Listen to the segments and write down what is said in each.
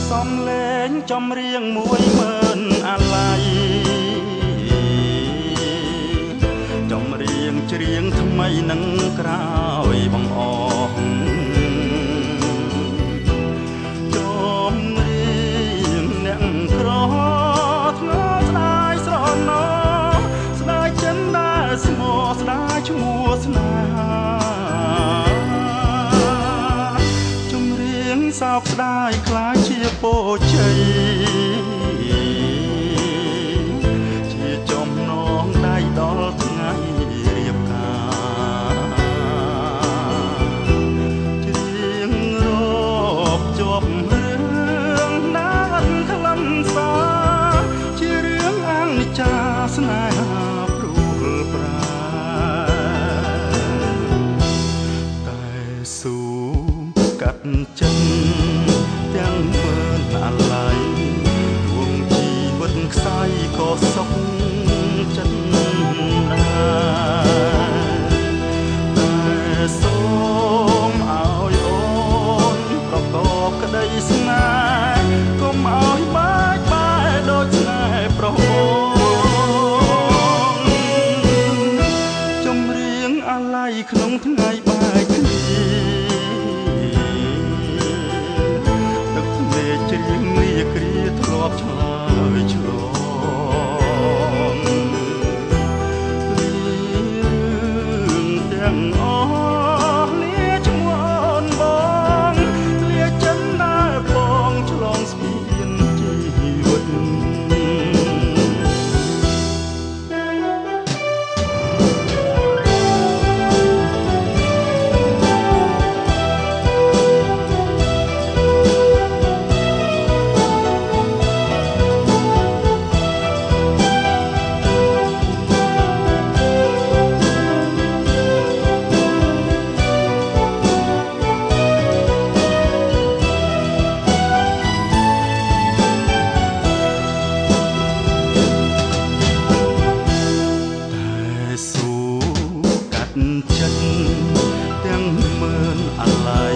សំឡេងចំរៀង10000អាឡ័យចំរៀងច្រៀងថ្មីនឹងក្រោយបង្អស់ចំរៀងអ្នកក្រធ្ងរស្ដាយស្រណោស្ដាយចិនដែលស្មោស្ដាយឈ្មោះស្នេហាសោកស្ដាយខ្លាចជាពរជ័យជាចំណងដៃដល់ថ្ងៃរៀបការច្រៀងរាប់ជាប់រឿងណាត់ខ្លឹមសារជារឿងអនិច្ចាស្នេហាព្រួលប្រាតែស៊ូកាត់ចិត្តទាំង10000អាឡ័យដួងជីវិតខ្សាយក៏សុខចិត្តដែរតែសូមឲ្យអូនប្រកបក្តីស្នេហ៍កុំឲ្យបាច់បែកដូចស្នេហ៍ប្រុសបងចម្រៀងអាឡ័យក្នុងថ្ងៃបែកគ្នាច្រៀងលាគ្រាធ្លាប់ឆ្លើយឆ្លងរឿងទាំងអស់លាឈ្មោះអូនបងលាចិនដែលបងឆ្លងស្ពានជីវិតចិត្តទាំង10000អាឡ័យ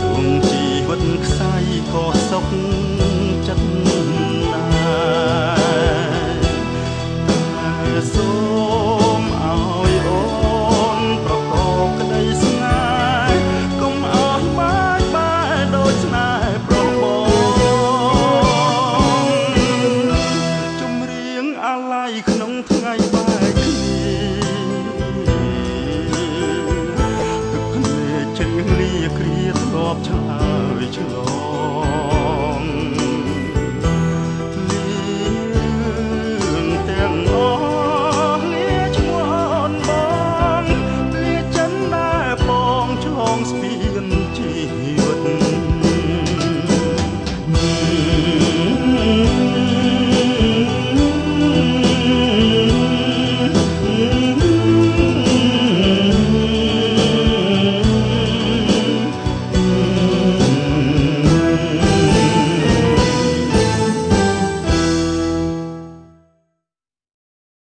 ដួងជីវិតខ្សាយក៏សុខចិត្តណាស់តែសូមឲ្យអូនប្រកបក្តីស្នេហ៍កុំឲ្យបាច់បែកដូចស្នេហ៍ប្រុសបងចម្រៀងអាឡ័យក្នុងថ្ងៃបែកគ្នាគ្រាធ្លាប់ឆ្លើយឆ្លង